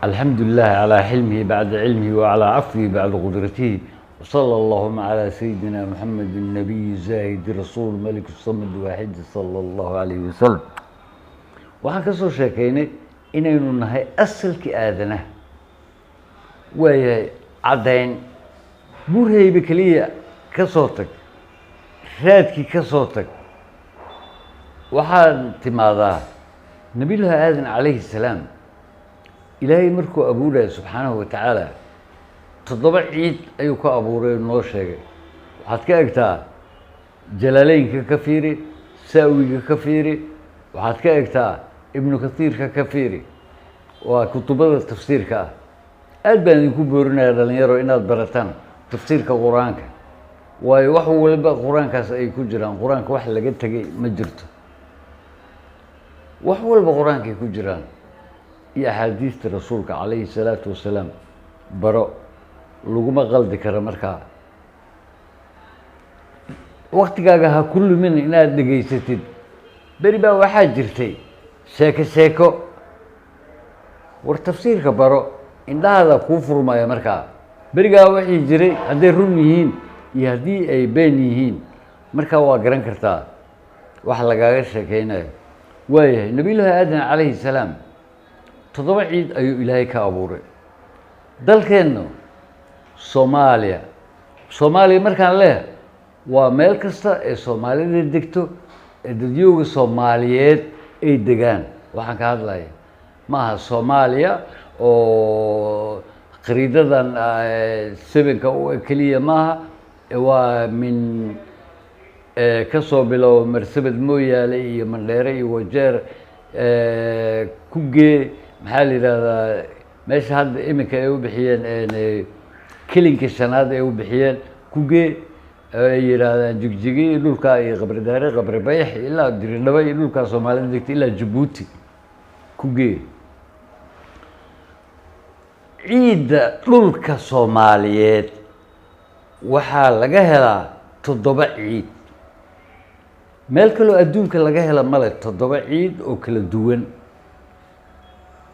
الحمد لله على حلمه بعد علمه وعلى عفوه بعد قدرته، وصلى اللهم على سيدنا محمد النبي الزاهد رسول الملك الصمد واحد صلى الله عليه وسلم. waxaan ka soo sheekaynay inaynu nahay asalkii aadanaha waayahay caddayn burhayba keliya ka soo tag raadkii ka soo tag waxaan timaadaa nabiyullaahi aadan calayhi salaam ilaahay markuu abuuraya subxaanahu wa tacaala 7 ciid ayuu ka abuuray noo sheegay. waxaad ka egtaa jalaaleynka ka fiiri, saawiga ka fiiri, waxaad ka egtaa ibnu katiirka ka fiiri, waa kutubada tafsiirka ah. aad baan idinku boorinayaa dhalinyaro inaad barataan tafsiirka qur-aanka, waayo wax walba qur-aankaas ay ku jiraan. qur-aanka wax laga tegay ma jirto, wax walba qur-aankay ku jiraan iyo axaadiista rasuulka calayhi salaatu wasalaam. baro laguma qaldi karo. markaa waktigaaga ha ku lumin inaad dhegaysatid. beri baa waxaa jirtay sheeko war tafsiirka baro, indhahaada kuu furmaya. markaa berigaa waxay jiray hadday run yihiin iyo haddii ay been yihiin, markaa waa garan kartaa wax lagaaga sheekeynayo. waayahay nabiyullaahi aadan calayhi salaam 7 ciid ayuu ilaahay ka abuuray. dalkeenna soomaaliya markaan leeyahay waa meel kasta ee soomaalida degto, ee dadyooga soomaaliyeed ay degaan. waxaan ka hadlaya maaha soomaaliya oo khariidadan 7ka keliya maaha, waa min ka soo bilow marsabad mooyaale iyo mandheere iyo wajeer kugee maxaa la yidhahdaa meesha hadda iminka ay u bixiyeen kelinka shanaad ay u bixiyeen kugee ay yidhaahdaan jigjigi iyo dhulkaa iyo qabridaare qabri bayax ilaa diridhaba iyo dhulkaa soomaalida degta ilaa jabuuti kugee. ciidda dhulka soomaaliyeed waxaa laga helaa 7 ciid. meel kaloo adduunka laga hela male 7 ciid oo kala duwan.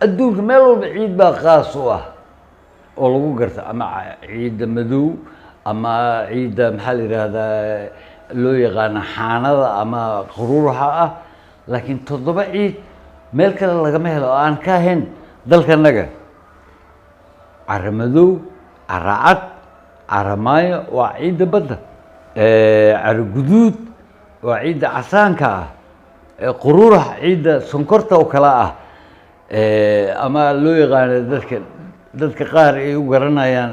adduunka meel walba ciid baa qaas u ah oo lagu garta, ama ciidda madow ama ciidda maxaa la yidhaahdaa loo yaqaano xaanada ama quruuraxa ah. laakiin 7 ciid meel kale lagama helo oo aan ka ahayn dalkanaga. cara madow, cara cad, cara maayo waa ciidda badda, cara guduud waa ciidda casaanka ah, quruurax ciidda sonkorta oo kale ah, ama loo yaqaano dadka qaar ay u garanayaan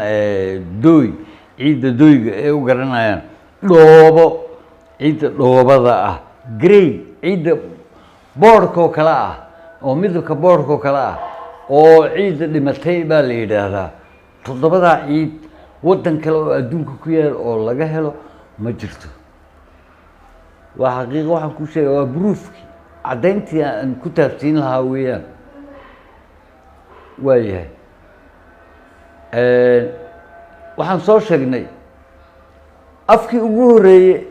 dooy, ciidda dooyga ay u garanayaan. dhoobo ciidda dhoobada ah, grey ciidda boodhkoo kale ah oo midabka boodhkoo kale ah oo ciidda dhimatay baa la yidhaahdaa. 7daa ciid waddan kale oo adduunka ku yaal oo laga helo ma jirto. waa xaqiiqo waxaan ku sheega, waa bruufkii caddayntii aan ku taabsiin lahaa weeyaan. waayahay waxaan soo sheegnay afkii ugu horreeyey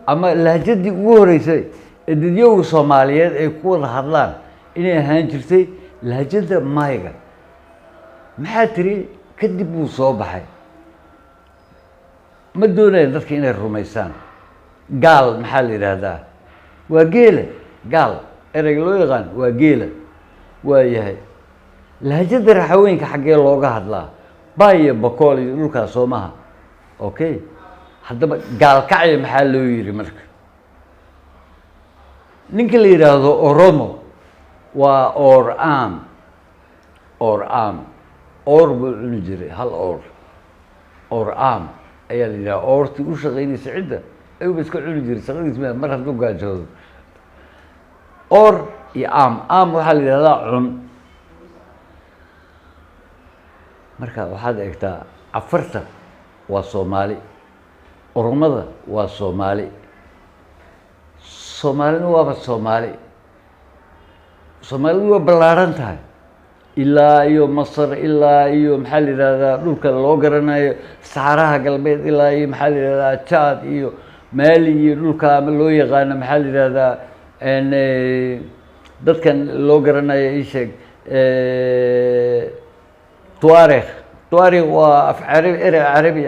ama lahjadii ugu horreysay ee dadyooga soomaaliyeed ay ku wada hadlaan inay ahaan jirtay lahjadda mayga. maxaa tiri kadib buu soo baxay. ma doonaya dadka inay rumaysaan. gaal maxaa la yidhaahdaa? waa geela. gaal ereyga loo yaqaan waa geela. waayahay lahjadda raxaweenka xaggee looga hadlaa? baayo bakool iyo dhulkaas soo maha. okay, haddaba gaalkacya maxaa loo yidhi marka? ninka la yidhaahdo oromo waa or-am. or-am oor buu cuni jiray, hal oor. or-am ayaa la yidhaha. oortii u shaqaynaysa cidda ayuuba iska cuni jiray shaqadiis ma mar hadduu gaajoodo. or iyo am waxaa la yidhahdaa cun. marka waxaad eegtaa cafarta waa soomaali, oromada waa soomaali, soomaalina waaba soomaali. soomaalidu waa ballaaran tahay ilaa iyo masar, ilaa iyo maxaa la yidhahdaa dhulka loo garanayo saxaraha galbeed, ilaa iyo maxaa la yidhahdaa jaad iyo maali iyo dhulka ama loo yaqaano maxaa la yidhahdaa dadkan loo garanayo ii sheeg تواريخ وفي عربي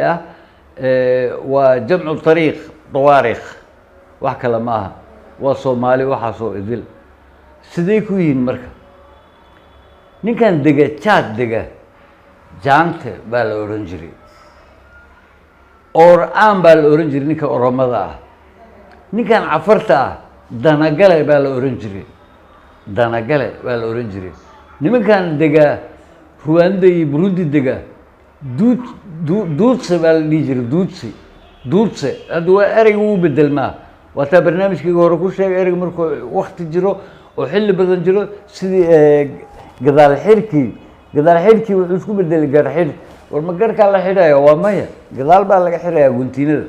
وجمع طريق طواريخ wax kale ma aha waa Soomaali waxa soo idil sidee ku yihiin marka ninkan dega Chad dega jaante baa la oran jiray aan baa la oran jiray ninka Oromada ah ninkan Cafarta ah Danagale baa la oran jiray nimankan dega Rwanda iyo Burundi dega duudse baa la dhihi jiray duudse hadda waa ereyga uu bedelmaa wata barnaamijkii hore ku sheegay ereyga markuu waqti jiro oo xilli badan jiro sidii gadaal xirkii wuxuu isku bedelay gar xir war ma garka la xidhayo waa maya gadaal baa laga xirayaa guntiinada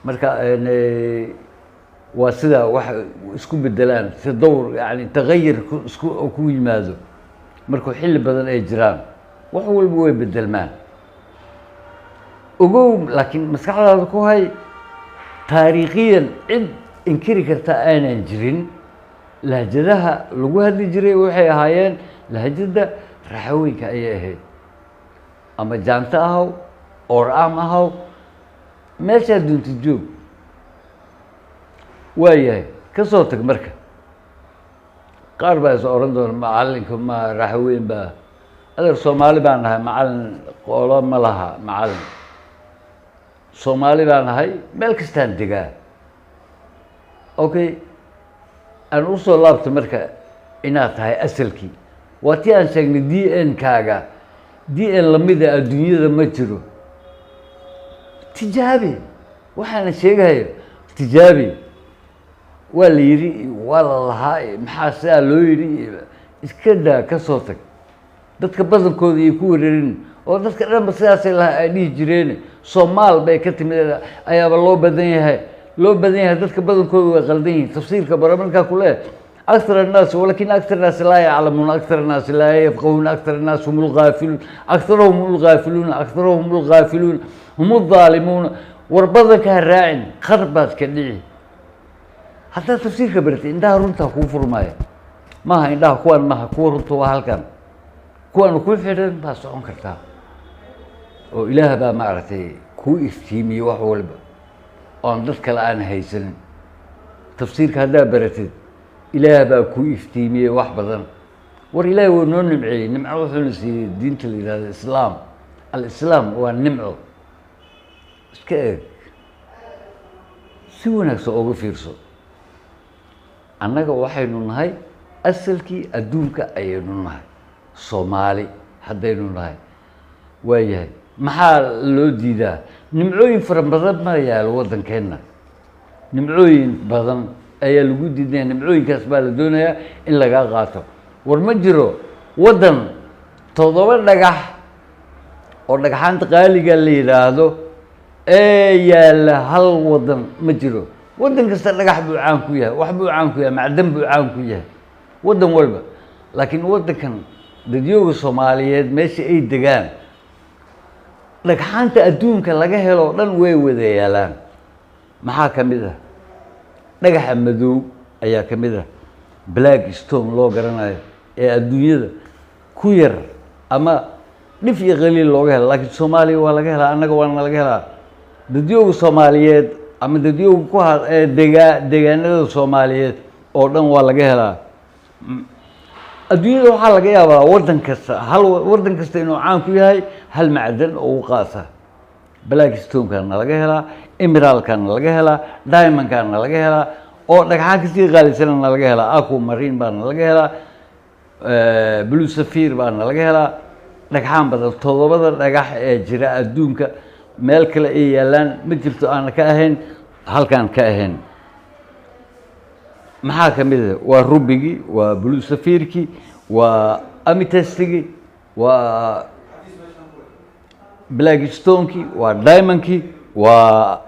marka waa sida wax isku bedelaan si dowr yani tagayir isku ku yimaado markuu xilli badan ay jiraan wax walba way bedelmaan ogow laakiin maskaxdaada ku hay taariikhiyan cid inkiri karta aanan jirin lahjadaha lagu hadli jiray waxay ahaayeen lahjada raxaweenka ayay ahayd ama jaanta ahaw oraam ahaw meeshaa dunta joog waayahay ka soo tag marka qaar baa is oran doona macalinka ma raxaween baa adeer Soomaali baan nahay macalin qolo ma laha macalin Soomaali baan nahay meel kastaan degaa okay aan u soo laabto marka inaad tahay asalkii waa tii aan sheegnay DN-kaaga DN lamida adduunyada ma jiro tijaabi waxaan sheegayo tijaabi waa la yiri waa la lahaa maxaa sidaa loo yiri iska daa ka soo tag dadka badankooda ay ku wareerin oo dadka dhanba sidaas ay dhihi jireen Soomaal bay ka timid ayaaba loo badan yahay dadka badankooda way qaldan yihiin tafsiirka baramanka kule أكثر الناس ولكن أكثر الناس لا يعلمون أكثر الناس لا يفقهون أكثر الناس هم الغافلون أكثرهم الغافلون هم الظالمون وربضك الراعن خربات كدعي حتى تفسير كبرتي عندها رنتها كفر ماي ما عندها كوان ما كور رنتها هالكم كوان كل حدا بس عن كرتها وإله بقى معرتي كو إفتيمي وحول عندك الآن هيسن تفسير كذا برتي إله بقى كو إفتيمي وحبذا والإله هو نمعي نمعه حنسي دين الإسلام هو النمعه إسكاك سوونك سوغو فيرسو أنك وحينو نهاي أسلكي أدونك أينو نهاي صومالي حدينو نهاي وياي محال لو ديدا نمعوين فرن بدن ما يال ودن كينا نمعوين بدن أي لو ديدا نمعوين كاسبال الدنيا إلا قاطو ورمجرو ودن تضوى دغح oo dhagaxaanta qaaliga la yiraahdo yaala hal wadan ma jiro wadan kasta dhagax buu caan ku yahay wax buu caan ku yahay macdan buu caan ku yahay wadan walba laakiin wadankan dadyoga Soomaaliyeed meesha ay degaan dhagaxaanta adduunka laga helo dhan way wada yaalaan maxaa kamid ah dhagaxa madow ayaa kamid ah black stone loo garanayo ee adduunyada ku yar ama dhif iyo qaliil looga helo laakiin Soomaaliya waa laga helaa annaga waa laga helaa dadyoga Soomaaliyeed ama dadyoga ku deegaanada Soomaaliyeed oo dhan waa laga helaa adduunyada waxaa laga yaabaa wadan kasta inuu caan ku yahay hal macdan oo qaasa black stone kana laga helaa emerald kana laga helaa diamond kana laga helaa oo dhagaxaan kasii qaalisan laga helaa aquamarine baa laga helaa blue sapphire baa laga helaa dhagaxaan badan todobada dhagax ee jira adduunka meel kale ay yaalaan ma jirto aan ka ahayn halkan ka ahayn maxaa kamid ah waa rubigi waa blue sapphire waa amethyst waa black stone waa diamond waa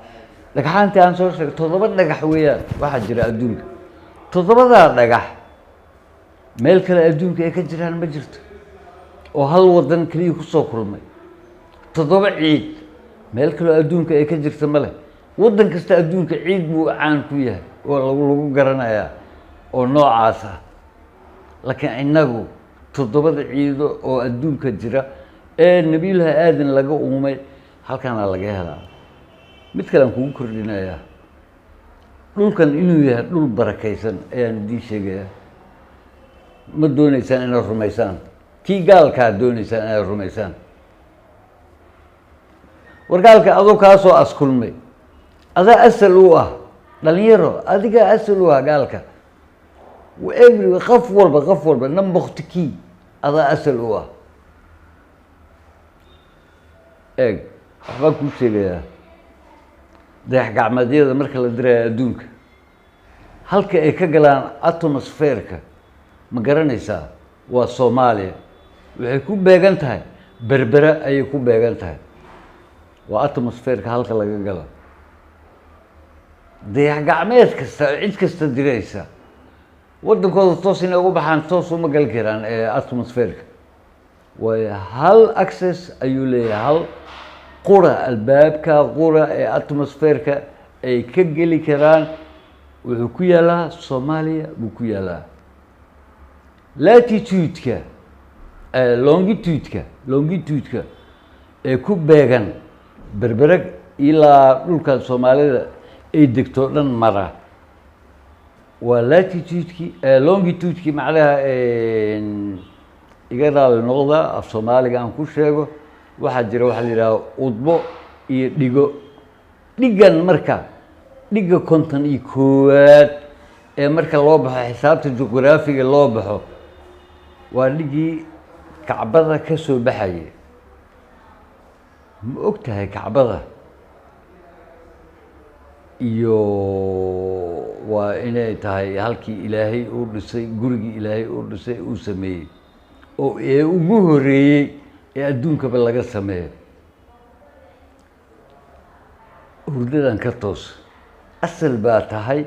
dhagaxaanta aan soo sheegay todoba dhagax weeyaan waxa jira adduunka todobada dhagax meel kale adduunka ay ka jiraan ma jirto oo hal wadan kaliya ku soo kulmay todoba ciid meel kale adduunka ay ka jirto male wadan kasta adduunka ciid buu caan ku yahay oo lagu garanayaa oo noocaas ah laakiin inagu toddobada ciido oo adduunka jira ee nabiyullaahi aadan laga uumay halkaana laga helaa mid kale aan kugu kordhinayaa dhulkan inuu yahay dhul barakaysan ayaan idiin sheegayaa ma doonaysaan inaad rumaysaan kii gaalkaa doonaysaan inaad rumaysaan war gaalka adoo kaasoo askulmay adaa asal u ah dhalinyaro adigaa asal u ah gaalka every qof walba namboktikii adaa asal u ah eeg waxbaan kuu sheegayaa dayax gacmeedyada marka la diraya adduunka halka ay ka galaan atmosferka ma garanaysaa waa Soomaaliya waxay ku beegan tahay berbera ayay ku beegan tahay waa atmosferka halka laga galo dayax gacmeed kasta cid kasta diraysa waddankooda toos inay ugu baxaan toos uma gali karaan atmosferka waa hal access ayuu leeyahay hal qura albaabka qura ee atmosferka ay ka geli karaan wuxuu ku yaalaa Soomaaliya buu ku yaalaa latitude-ka longitude-ka ee ku beegan berbereg ilaa dhulka Soomaalida ay degto dhan mara waa latitude-kii longitude-kii macnaha iga raali noqda af Soomaaliga aan ku sheego waxaa jira waxa la yidhaahdo udbo iyo dhigo dhigan marka dhiga 51 ee marka loo baxo xisaabta juqraafiga loo baxo waa dhigii kacbada ka soo baxayay ma og tahay kacbada iyo waa inay tahay halkii ilaahay uu dhisay gurigii ilaahay uu dhisay uu sameeyey oo ee ugu horeeyey ee adduunkaba laga sameeyo hurdadan ka toos asal baa tahay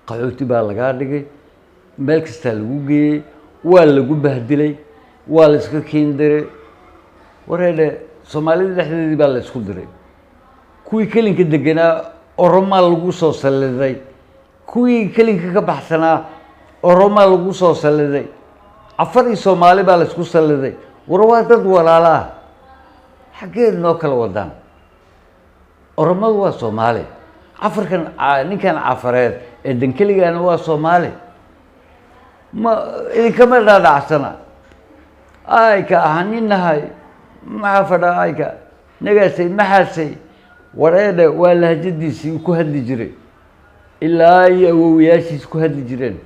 qaxooti baa lagaa dhigay meel kastaa lagu geeyey waa lagu bahdilay waa la iska kiindiray wareedhe Soomaalida dhexdeedii baa la isku diray kuwii kelinka deganaa Oromaa lagu soo saliday kuwii kelinka ka baxsanaa Oromaa lagu soo saliday Afar iyo Soomaali baa la isku saliday war waa dad walaala ah xageed noo kala wadaan Oromadu waa Soomaali Afarkan ninkan cafareed ee dankeligaana waa Soomaali ma idinkama dhaadhacsana ayka ahaninahay maxaa fadha ayka nagaasay maxaasay wareedhe waa lahjadiisii ku hadli jiray ilaa iyo awoowayaashiis ku hadli jireen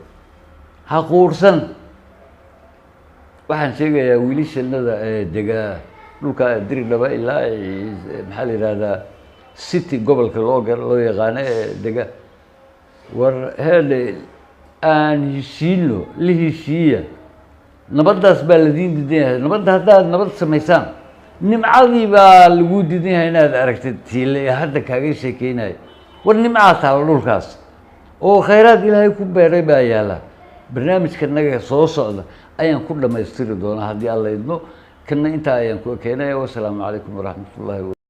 ha quursan waxaan sheegayaa wiilashannada dega dhulka Diridhaba ilaa maxaa la yidhaahdaa city gobolka loo yaqaano ee dega war heedhe aan heshiino la heshiiya nabaddaas baa ladiin diidan yahay nabadda haddaad nabad samaysaan nimcadii baa lagu diidan yahay inaad aragtid tiile ee hadda kaaga sheekeynayo war nimcaa taalo dhulkaas oo khayraad ilaahay ku beeray baa yaala barnaamijka naga soo socda ayaan ku dhammaystiri doonaa haddii alla idmo kana intaa ayaan ku keenaya wasalaamu calaykum waraxmatullaahi